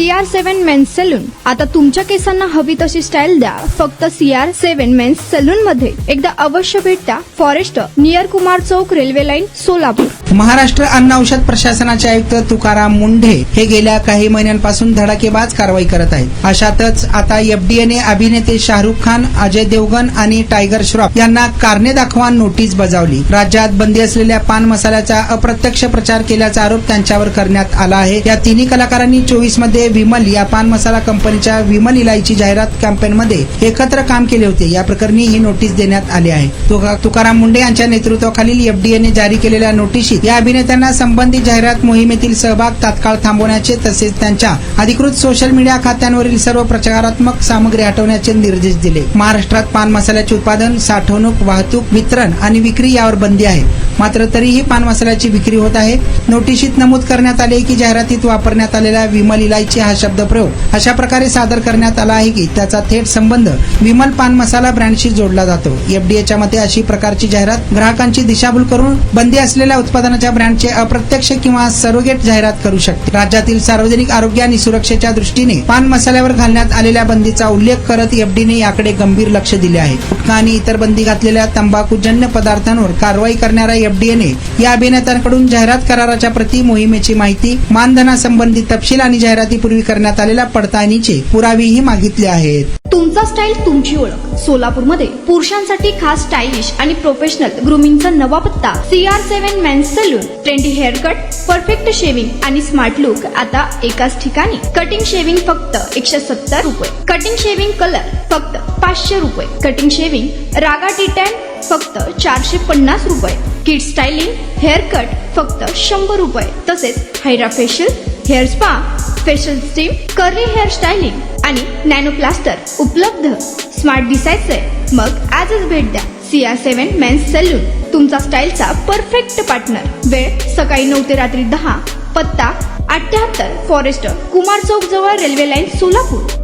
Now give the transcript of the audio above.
CR7 men's salon. आता तुमच्या केसांना हवी तशी स्टाईल द्या फक्त CR7 मेन्स सलून मध्ये. एकदा अवश्य भेट द्या. फॉरेस्ट नियर कुमार चौक, रेल्वे लाईन, सोलापूर. महाराष्ट्र अन्न औषध प्रशासनाचे आयुक्त तुकाराम मुंढे हे गेल्या काही महिन्यांपासून धडाकेबाज कारवाई करत आहेत. अशातच आता एफडीएने अभिनेते शाहरुख खान, अजय देवगण आणि टायगर श्रॉफ यांना कारणे दाखवा नोटीस बजावली. राज्यात बंदी असलेल्या पान मसाल्याचा अप्रत्यक्ष प्रचार केल्याचा आरोप त्यांच्यावर करण्यात आला आहे. या तिन्ही कलाकारांनी 24 मध्ये विमल या पान मसाला कंपनीच्या विमल इलायची जाहिरात कॅम्पेनमध्ये एकत्र काम केले होते. या प्रकरणी ही नोटीस देण्यात आली आहे. तुकाराम मुंढे यांच्या नेतृत्वाखालील एफडीएने जारी केलेल्या नोटीशीत या अभिनेत्यांना संबंधित जाहिरात मोहिमेतील सहभाग तात्काळ थांबवण्याचे तसेच त्यांच्या अधिकृत सोशल मीडिया खात्यांवरील सर्व प्रचारात्मक सामग्री हटवण्याचे निर्देश दिले. महाराष्ट्रात पान मसाल्याचे उत्पादन, साठवणूक, वाहतूक, वितरण आणि विक्री यावर बंदी आहे. मात्र तरीही पान मसाल्याची विक्री होत आहे. नोटीशीत नमूद करण्यात आले की जाहिरातीत वापरण्यात आलेला विमल इलायची हा शब्दप्रयोग अशा प्रकारे सादर करण्यात आला आहे की त्याचा थेट संबंध विमल पान मसाला ब्रँडशी जोडला जातो. एफडीएच्या मते अशी प्रकारची जाहिरात ग्राहकांची दिशाभूल करून बंदी असलेल्या उत्पादनाच्या ब्रँडचे अप्रत्यक्ष किंवा सरोगेट जाहिरात करू शकते. राज्यातील सार्वजनिक आरोग्य आणि सुरक्षेच्या दृष्टीने पान मसाल्यावर घालण्यात आलेल्या बंदीचा उल्लेख करत एफडीने याकडे गंभीर लक्ष दिले आहे. गुटखा आणि इतर बंदी घातलेल्या तंबाखूजन्य पदार्थांवर कारवाई करणाऱ्या एफडीएने या अभिनेत्यांकडून जाहिरात कराराच्या प्रती, मोहिमेची माहिती, मानधनासंबंधी तपशील आणि जाहिरातीपूर्वी करण्यात आलेल्या पडताळणीचे पुरावेही मागितले आहेत. तुमचा स्टाईल, तुमची ओळख. सोलापूरमध्ये पुरुषांसाठी खास स्टायलिश आणि प्रोफेशनल ग्रूमिंगचा नवा पत्ता CR7 men's salon. Trendy hair cut, perfect shaving आणि स्मार्ट लुक आता एकाच ठिकाणी. कटिंग शेविंग फक्त 170 रुपये. कटिंग शेविंग कलर फक्त 500 रुपये. कटिंग शेविंग रागा टी10 फक्त 450 रुपये. किड स्टायलिंग, हेअर कट फक्त 100 रुपये. तसेच hydra facial, hair spa, facial steam, curly hair styling आणि नॅनो प्लास्टर उपलब्ध. स्मार्ट दिसायचंय मग आजच भेट द्या CR7 मेन्स सलून, तुमचा स्टाईलचा परफेक्ट पार्टनर. वेळ सकाळी 9 ते रात्री 10. पत्ता 78 फॉरेस्ट कुमार चौक जवळ, रेल्वे लाईन, सोलापूर.